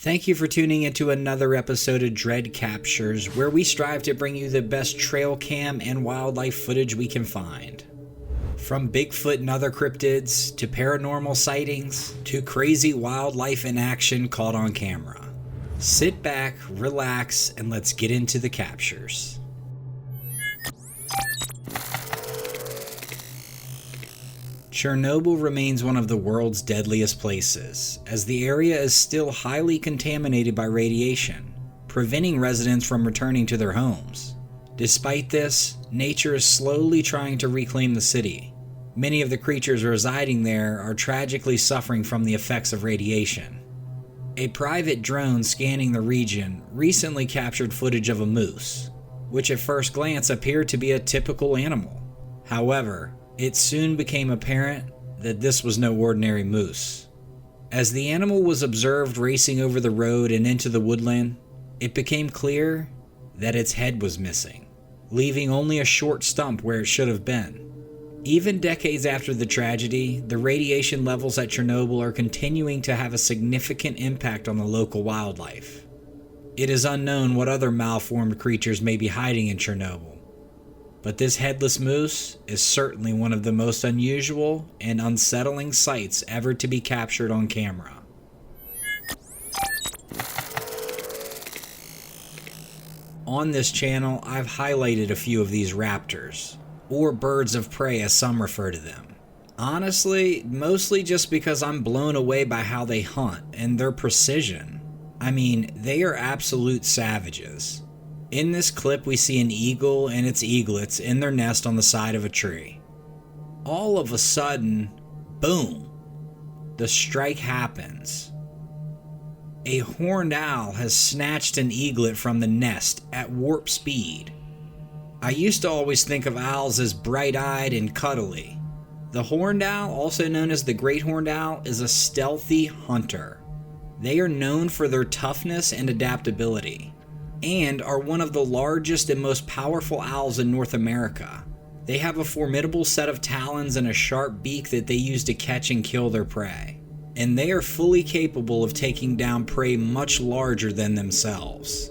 Thank you for tuning into another episode of Dread Captures, where we strive to bring you the best trail cam and wildlife footage we can find. From Bigfoot and other cryptids, to paranormal sightings, to crazy wildlife in action caught on camera. Sit back, relax, and let's get into the captures. Chernobyl remains one of the world's deadliest places, as the area is still highly contaminated by radiation, preventing residents from returning to their homes. Despite this, nature is slowly trying to reclaim the city. Many of the creatures residing there are tragically suffering from the effects of radiation. A private drone scanning the region recently captured footage of a moose, which at first glance appeared to be a typical animal. However, it soon became apparent that this was no ordinary moose. As the animal was observed racing over the road and into the woodland, it became clear that its head was missing, leaving only a short stump where it should have been. Even decades after the tragedy, the radiation levels at Chernobyl are continuing to have a significant impact on the local wildlife. It is unknown what other malformed creatures may be hiding in Chernobyl, but this headless moose is certainly one of the most unusual and unsettling sights ever to be captured on camera. On this channel, I've highlighted a few of these raptors, or birds of prey as some refer to them. Honestly, mostly just because I'm blown away by how they hunt and their precision. I mean, they are absolute savages. In this clip, we see an eagle and its eaglets in their nest on the side of a tree. All of a sudden, boom, the strike happens. A horned owl has snatched an eaglet from the nest at warp speed. I used to always think of owls as bright-eyed and cuddly. The horned owl, also known as the great horned owl, is a stealthy hunter. They are known for their toughness and adaptability, and are one of the largest and most powerful owls in North America. They have a formidable set of talons and a sharp beak that they use to catch and kill their prey, and they are fully capable of taking down prey much larger than themselves.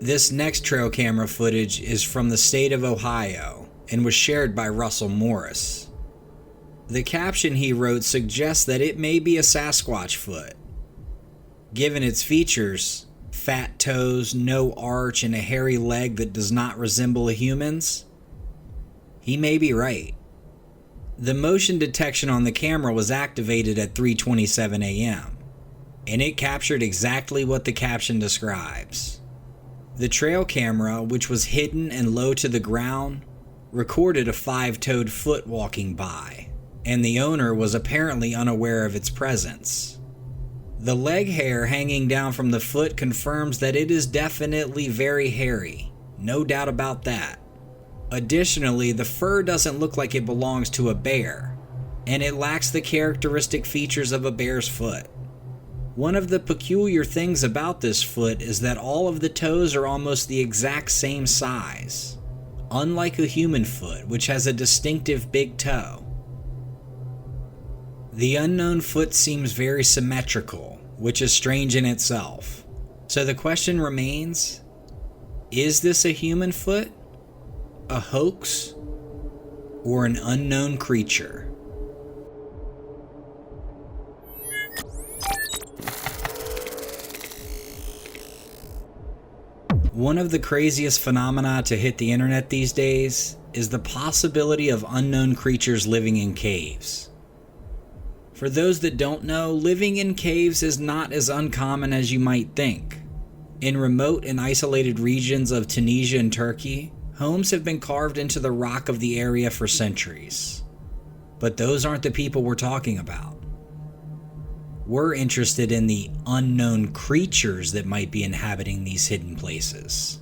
This next trail camera footage is from the state of Ohio and was shared by Russell Morris. The caption he wrote suggests that it may be a Sasquatch foot. Given its features, fat toes, no arch, and a hairy leg that does not resemble a human's, he may be right. The motion detection on the camera was activated at 3:27 a.m., and it captured exactly what the caption describes. The trail camera, which was hidden and low to the ground, recorded a five-toed foot walking by, and the owner was apparently unaware of its presence. The leg hair hanging down from the foot confirms that it is definitely very hairy, no doubt about that. Additionally, the fur doesn't look like it belongs to a bear, and it lacks the characteristic features of a bear's foot. One of the peculiar things about this foot is that all of the toes are almost the exact same size, unlike a human foot, which has a distinctive big toe. The unknown foot seems very symmetrical, which is strange in itself. So the question remains, is this a human foot, a hoax, or an unknown creature? One of the craziest phenomena to hit the internet these days is the possibility of unknown creatures living in caves. For those that don't know, living in caves is not as uncommon as you might think. In remote and isolated regions of Tunisia and Turkey, homes have been carved into the rock of the area for centuries. But those aren't the people we're talking about. We're interested in the unknown creatures that might be inhabiting these hidden places.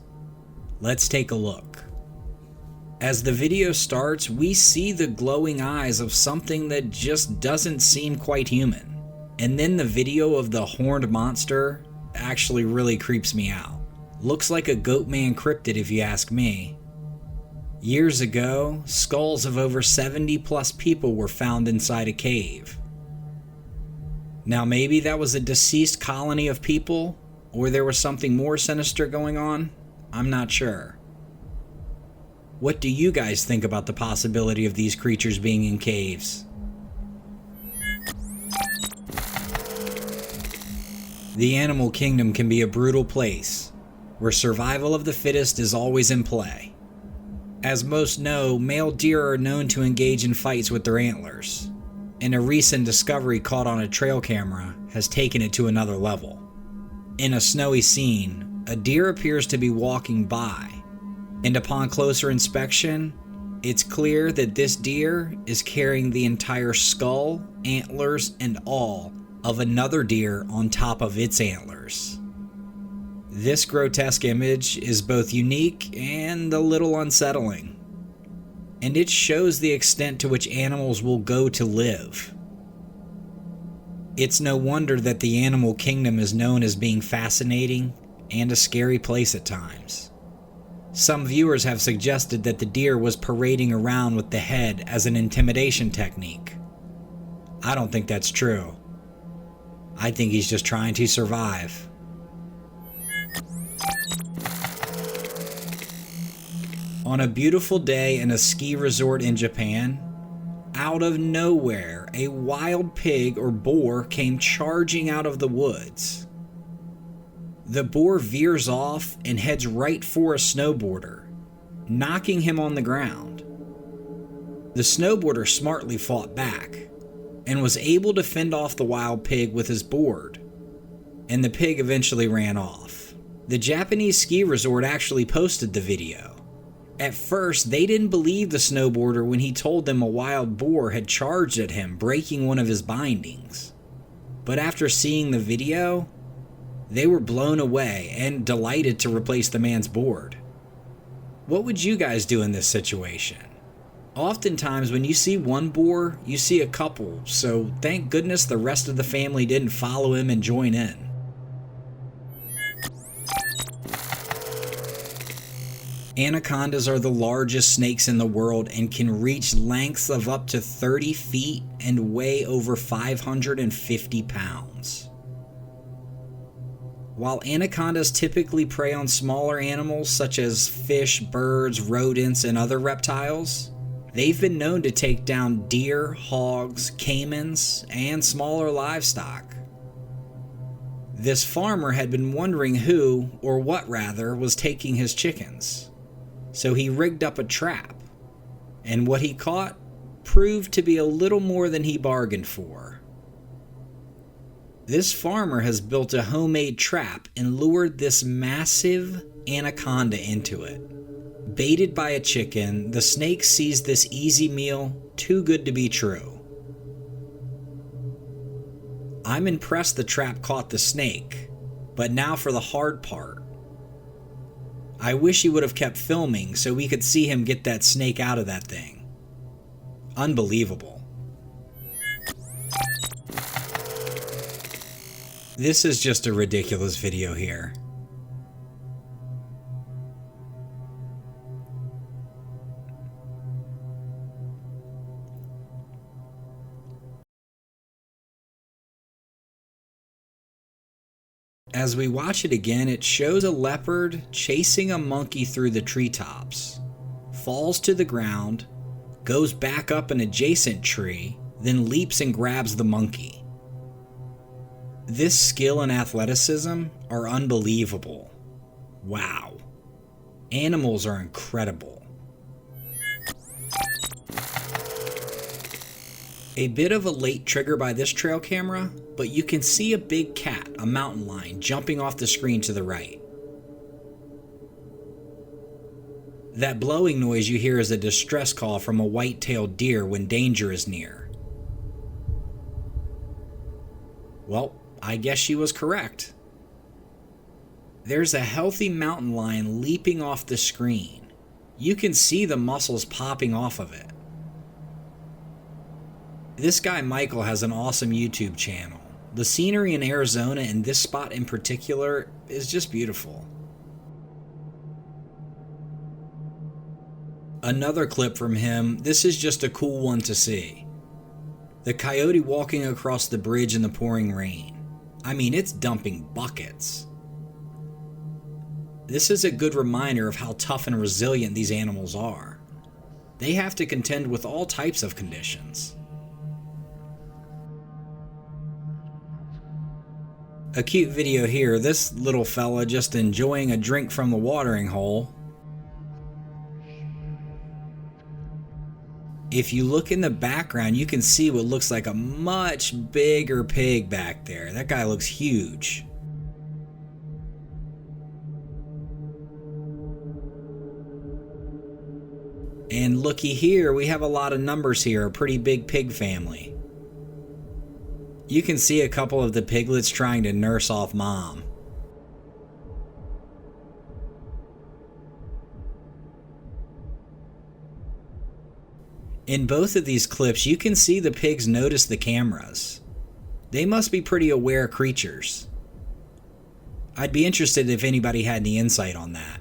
Let's take a look. As the video starts, we see the glowing eyes of something that just doesn't seem quite human. And then the video of the horned monster actually really creeps me out. Looks like a Goatman cryptid if you ask me. Years ago, skulls of over 70 plus people were found inside a cave. Now maybe that was a deceased colony of people, or there was something more sinister going on. I'm not sure. What do you guys think about the possibility of these creatures being in caves? The animal kingdom can be a brutal place, where survival of the fittest is always in play. As most know, male deer are known to engage in fights with their antlers, and a recent discovery caught on a trail camera has taken it to another level. In a snowy scene, a deer appears to be walking by, and upon closer inspection, it's clear that this deer is carrying the entire skull, antlers, and all of another deer on top of its antlers. This grotesque image is both unique and a little unsettling, and it shows the extent to which animals will go to live. It's no wonder that the animal kingdom is known as being fascinating and a scary place at times. Some viewers have suggested that the deer was parading around with the head as an intimidation technique. I don't think that's true. I think he's just trying to survive. On a beautiful day in a ski resort in Japan, out of nowhere, a wild pig or boar came charging out of the woods. The boar veers off and heads right for a snowboarder, knocking him on the ground. The snowboarder smartly fought back and was able to fend off the wild pig with his board, and the pig eventually ran off. The Japanese ski resort actually posted the video. At first, they didn't believe the snowboarder when he told them a wild boar had charged at him, breaking one of his bindings. But after seeing the video, they were blown away and delighted to replace the man's board. What would you guys do in this situation? Oftentimes when you see one boar, you see a couple, so thank goodness the rest of the family didn't follow him and join in. Anacondas are the largest snakes in the world and can reach lengths of up to 30 feet and weigh over 550 pounds. While anacondas typically prey on smaller animals such as fish, birds, rodents, and other reptiles, they've been known to take down deer, hogs, caimans, and smaller livestock. This farmer had been wondering who, or what rather, was taking his chickens. So he rigged up a trap, and what he caught proved to be a little more than he bargained for. This farmer has built a homemade trap and lured this massive anaconda into it. Baited by a chicken, the snake sees this easy meal too good to be true. I'm impressed the trap caught the snake, but now for the hard part. I wish he would have kept filming so we could see him get that snake out of that thing. Unbelievable. This is just a ridiculous video here. As we watch it again, it shows a leopard chasing a monkey through the treetops, falls to the ground, goes back up an adjacent tree, then leaps and grabs the monkey. This skill and athleticism are unbelievable. Wow. Animals are incredible. A bit of a late trigger by this trail camera, but you can see a big cat, a mountain lion, jumping off the screen to the right. That blowing noise you hear is a distress call from a white-tailed deer when danger is near. Well, I guess she was correct. There's a healthy mountain lion leaping off the screen. You can see the muscles popping off of it. This guy Michael has an awesome YouTube channel. The scenery in Arizona and this spot in particular is just beautiful. Another clip from him, this is just a cool one to see. The coyote walking across the bridge in the pouring rain. I mean, it's dumping buckets. This is a good reminder of how tough and resilient these animals are. They have to contend with all types of conditions. A cute video here, this little fella just enjoying a drink from the watering hole. If you look in the background, you can see what looks like a much bigger pig back there. That guy looks huge. And looky here, we have a lot of numbers here, a pretty big pig family. You can see a couple of the piglets trying to nurse off mom. In both of these clips, you can see the pigs notice the cameras. They must be pretty aware creatures. I'd be interested if anybody had any insight on that.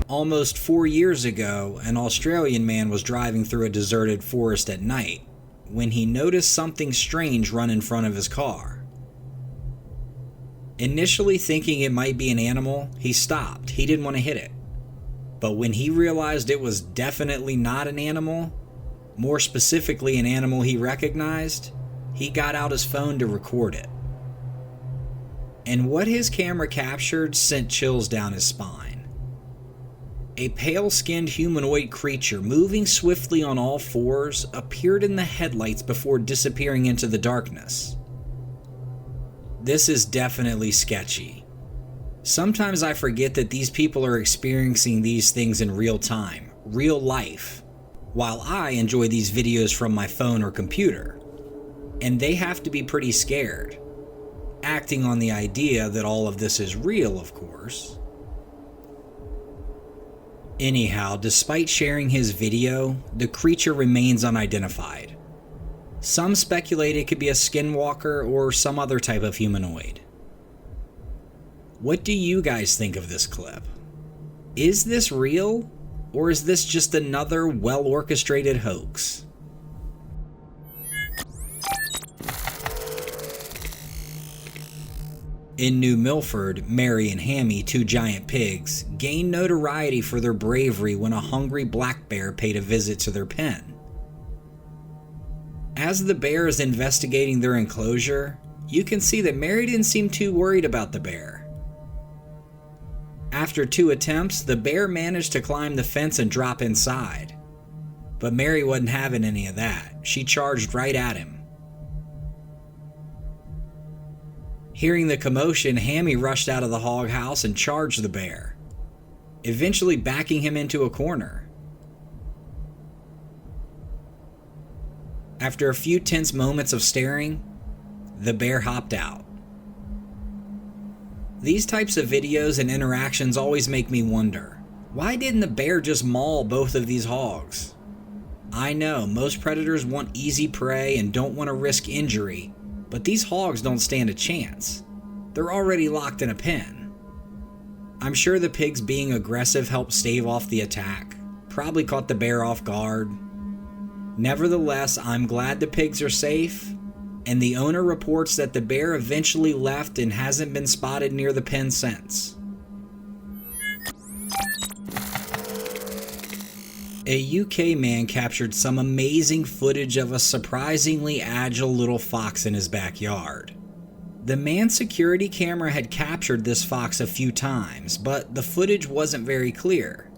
Almost 4 years ago, an Australian man was driving through a deserted forest at night when he noticed something strange run in front of his car. Initially thinking it might be an animal, he stopped. He didn't want to hit it. But when he realized it was definitely not an animal, more specifically an animal he recognized, he got out his phone to record it. And what his camera captured sent chills down his spine. A pale-skinned humanoid creature moving swiftly on all fours appeared in the headlights before disappearing into the darkness. This is definitely sketchy. Sometimes I forget that these people are experiencing these things in real time, real life, while I enjoy these videos from my phone or computer. And they have to be pretty scared, acting on the idea that all of this is real, of course. Anyhow, despite sharing his video, the creature remains unidentified. Some speculate it could be a skinwalker or some other type of humanoid. What do you guys think of this clip? Is this real, or is this just another well-orchestrated hoax? In New Milford, Mary and Hammy, two giant pigs, gained notoriety for their bravery when a hungry black bear paid a visit to their pen. As the bear is investigating their enclosure, you can see that Mary didn't seem too worried about the bear. After 2 attempts, the bear managed to climb the fence and drop inside. But Mary wasn't having any of that. She charged right at him. Hearing the commotion, Hammy rushed out of the hog house and charged the bear, eventually backing him into a corner. After a few tense moments of staring, the bear hopped out. These types of videos and interactions always make me wonder, why didn't the bear just maul both of these hogs? I know, most predators want easy prey and don't want to risk injury, but these hogs don't stand a chance. They're already locked in a pen. I'm sure the pigs being aggressive helped stave off the attack, probably caught the bear off guard. Nevertheless, I'm glad the pigs are safe, and the owner reports that the bear eventually left and hasn't been spotted near the pen since. A UK man captured some amazing footage of a surprisingly agile little fox in his backyard. The man's security camera had captured this fox a few times, but the footage wasn't very clear.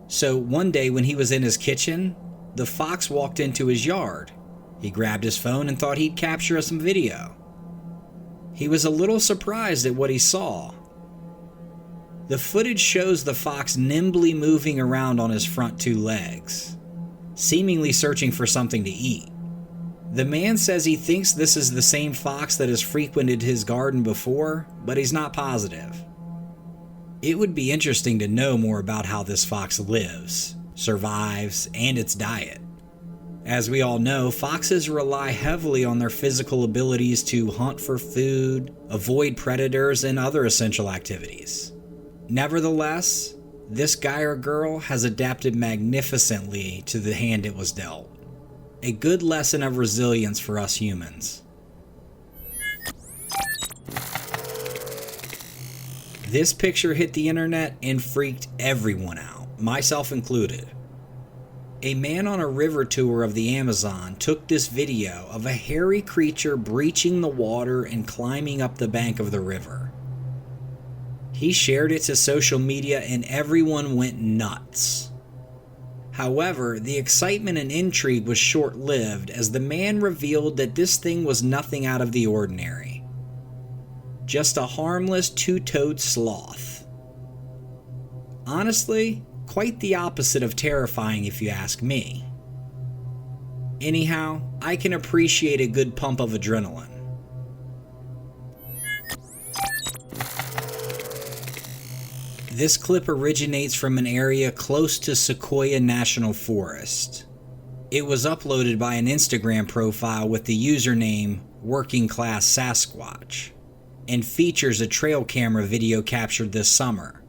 So one day when he was in his kitchen, the fox walked into his yard. He grabbed his phone and thought he'd capture some video. He was a little surprised at what he saw. The footage shows the fox nimbly moving around on his front 2 legs, seemingly searching for something to eat. The man says he thinks this is the same fox that has frequented his garden before, but he's not positive. It would be interesting to know more about how this fox lives, survives, and its diet. As we all know, foxes rely heavily on their physical abilities to hunt for food, avoid predators, and other essential activities. Nevertheless, this guy or girl has adapted magnificently to the hand it was dealt. A good lesson of resilience for us humans. This picture hit the internet and freaked everyone out, myself included. A man on a river tour of the Amazon took this video of a hairy creature breaching the water and climbing up the bank of the river. He shared it to social media and everyone went nuts. However, the excitement and intrigue was short-lived as the man revealed that this thing was nothing out of the ordinary. Just a harmless two-toed sloth. Honestly, quite the opposite of terrifying if you ask me. Anyhow, I can appreciate a good pump of adrenaline. This clip originates from an area close to Sequoia National Forest. It was uploaded by an Instagram profile with the username Working Class SASQUATCH and features a trail camera video captured this summer.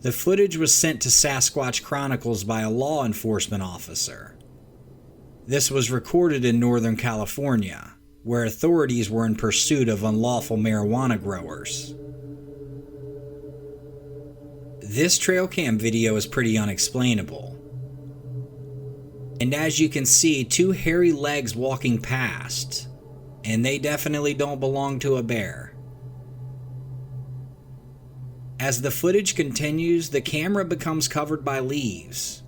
The footage was sent to Sasquatch Chronicles by a law enforcement officer. This was recorded in Northern California, where authorities were in pursuit of unlawful marijuana growers. This trail cam video is pretty unexplainable. And as you can see, two hairy legs walking past, and they definitely don't belong to a bear. As the footage continues, the camera becomes covered by leaves,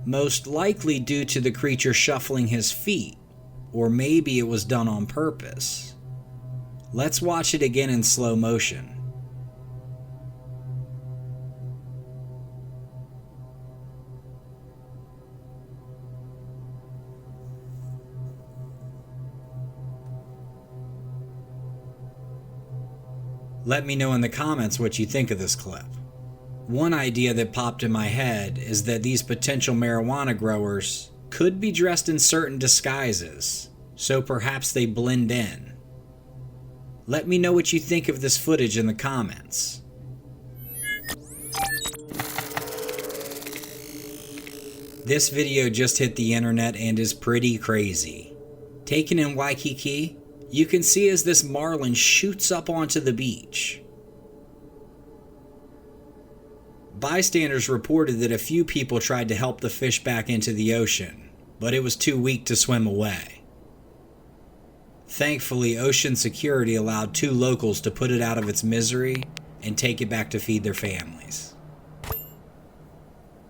most likely due to the creature shuffling his feet, or maybe it was done on purpose. Let's watch it again in slow motion. Let me know in the comments what you think of this clip. One idea that popped in my head is that these potential marijuana growers could be dressed in certain disguises, so perhaps they blend in. Let me know what you think of this footage in the comments. This video just hit the internet and is pretty crazy. Taken in Waikiki, you can see as this marlin shoots up onto the beach. Bystanders reported that a few people tried to help the fish back into the ocean, but it was too weak to swim away. Thankfully, ocean security allowed two locals to put it out of its misery and take it back to feed their families.